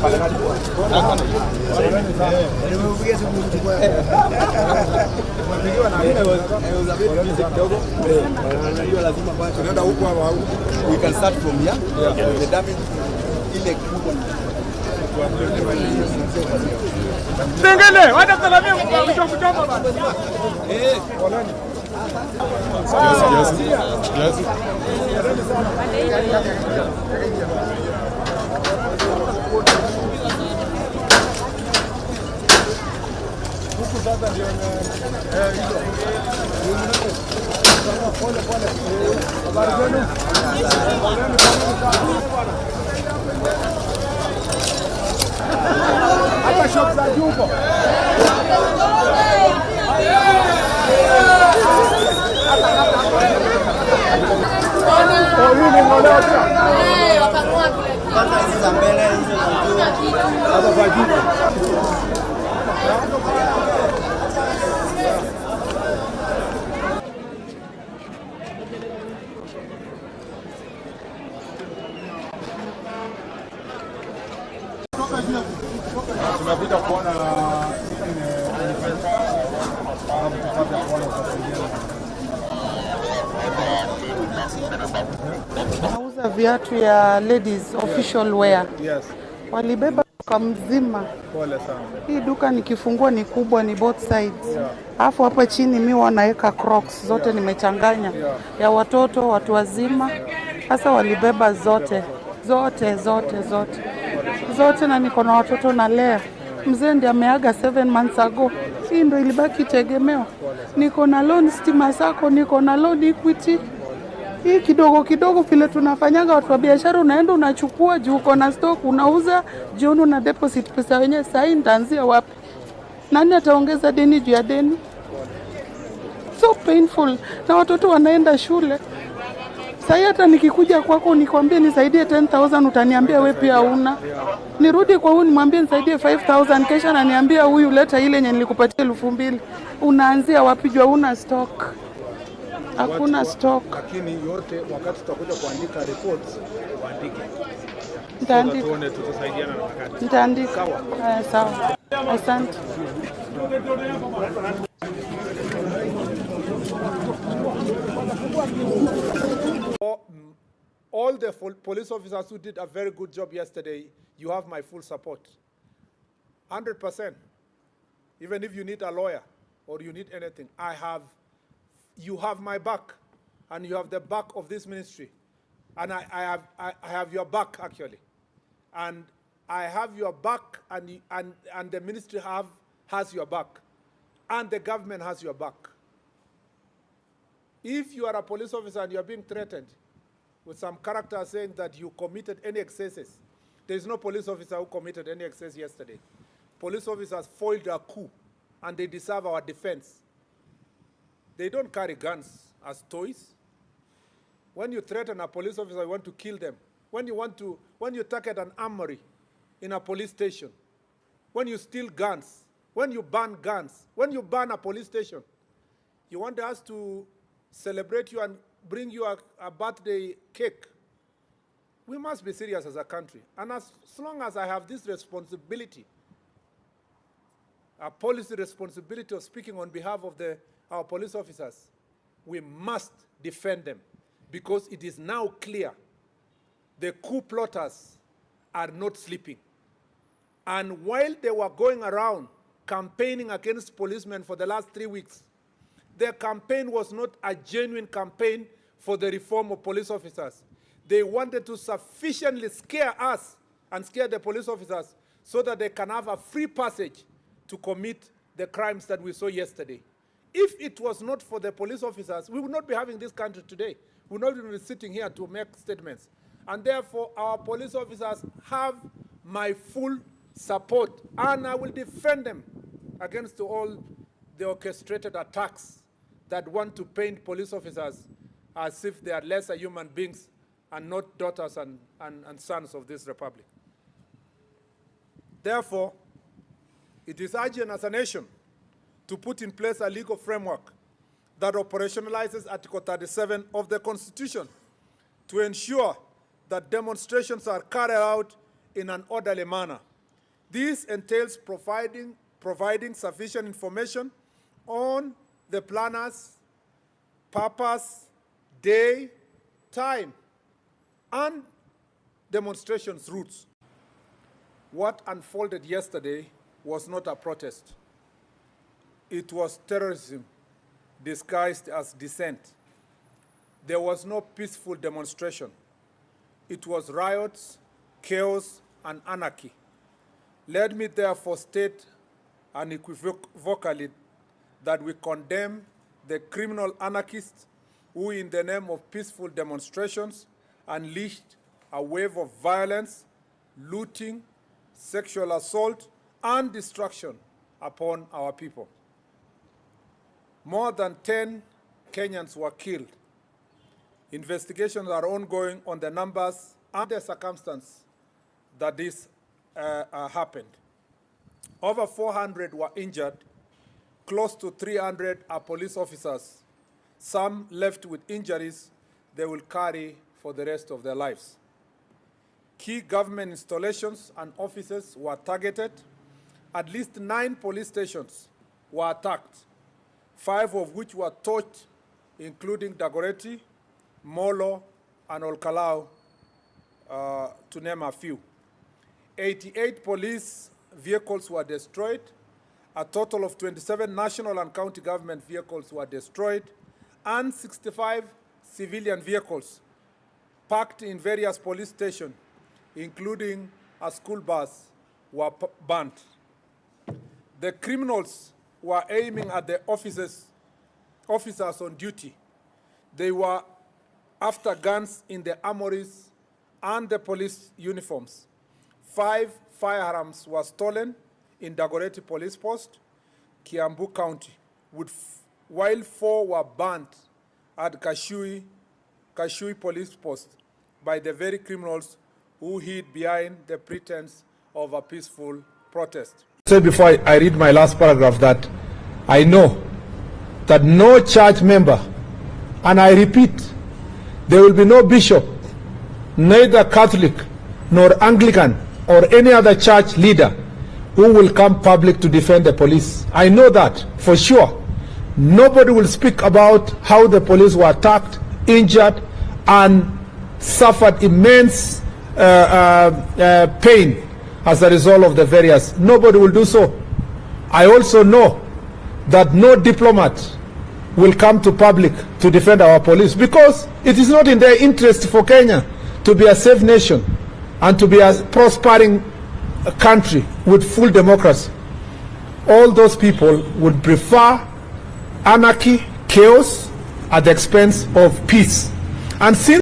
We can start from here. The damage ile kubwa. Tengene, wacha salamia mchomba bana. Yes. Hata shop za juko. Tunakuja kuona nauza viatu ya ladies official wear. Yes. Walibeba kwa mzima. Pole sana. Hii duka nikifungua ni kubwa, ni both sides. Alafu hapa chini mimi wanaweka Crocs zote nimechanganya. Ya watoto, watu wazima. Sasa walibeba zote na niko na watoto nalea. Mzee ndiye ameaga 7 months ago. Hii ndio ilibaki tegemeo. Niko na loan Stima Sacco, niko na loan Equity. Hii kidogo vile tunafanyaga watu wa biashara, unaenda unachukua juu uko na stock unauza, jioni una deposit pesa wenyewe. Sasa nitaanzia wapi? Nani ataongeza deni juu ya deni? So painful. Na watoto wanaenda shule. Sasa hata nikikuja kwako nikwambie nisaidie 10,000 utaniambia wewe pia huna. Nirudi kwa huyu nimwambie nisaidie 5,000 kesha na niambia huyu leta ile yenye nilikupatia 2,000. Unaanzia wapi juu huna stock? Hakuna stock. Lakini yote wakati tutakuja kuandika reports, waandike. Nitaandika. Tuone tutasaidiana na wakati. Nitaandika. Sawa. Asante. All the police officers who did a very good job yesterday, you have my full support. 100%. Even if you need a lawyer or you need anything, you have my back, and you have the back of this ministry. And I have your back, actually. And I have your back, and the ministry has your back. And the government has your back. If you are a police officer and you are being threatened with some character saying that you committed any excesses, there is no police officer who committed any excess yesterday. Police officers foiled a coup, and they deserve our defense. They don't carry guns as toys. When you threaten a police officer, you want to kill them. When you target an armory in a police station, when you steal guns, when you ban guns, when you ban a police station, you want us to celebrate you and bring you a birthday cake. We must be serious as a country. And as long as I have this responsibility, a policy responsibility of speaking on behalf of our police officers, we must defend them, because it is now clear the coup plotters are not sleeping. And while they were going around campaigning against policemen for the last 3 weeks, their campaign was not a genuine campaign for the reform of police officers. They wanted to sufficiently scare us and scare the police officers so that they can have a free passage to commit the crimes that we saw yesterday. If it was not for the police officers, we would not be having this country today. We would not be sitting here to make statements. And therefore, our police officers have my full support, and I will defend them against all the orchestrated attacks that want to paint police officers as if they are lesser human beings and not daughters and sons of this republic. Therefore, it is urgent as a nation to put in place a legal framework that operationalizes Article 37 of the Constitution to ensure that demonstrations are carried out in an orderly manner. This entails providing sufficient information on the planners, purpose, day, time, and demonstrations routes. What unfolded yesterday was not a protest. It was terrorism disguised as dissent. There was no peaceful demonstration. It was riots, chaos, and anarchy. Let me therefore state unequivocally that we condemn the criminal anarchists who, in the name of peaceful demonstrations, unleashed a wave of violence, looting, sexual assault, and destruction upon our people. More than 10 Kenyans were killed. Investigations are ongoing on the numbers and the circumstance that this happened. Over 400 were injured. Close to 300 are police officers. Some left with injuries they will carry for the rest of their lives. Key government installations and offices were targeted. At least 9 police stations were attacked, 5 of which were torched, including Dagoretti, Molo, and Olkalau, to name a few. 88 police vehicles were destroyed. A total of 27 national and county government vehicles were destroyed, and 65 civilian vehicles parked in various police stations, including a school bus, were burnt. The criminals were aiming at the officers on duty. They were after guns in the armories and the police uniforms. 5 firearms were stolen in Dagoretti Police Post, Kiambu County, while 4 were burnt at Kashui Police Post by the very criminals who hid behind the pretense of a peaceful protest. Say before I read my last paragraph that I know that no church member, and I repeat, there will be no bishop, neither Catholic nor Anglican or any other church leader who will come public to defend the police. I know that for sure. Nobody will speak about how the police were attacked, injured, and suffered immense pain as a result of the various. Nobody will do so. I also know that no diplomat will come to public to defend our police, because it is not in their interest for Kenya to be a safe nation and to be a prospering country with full democracy. All those people would prefer anarchy, chaos, at the expense of peace. And since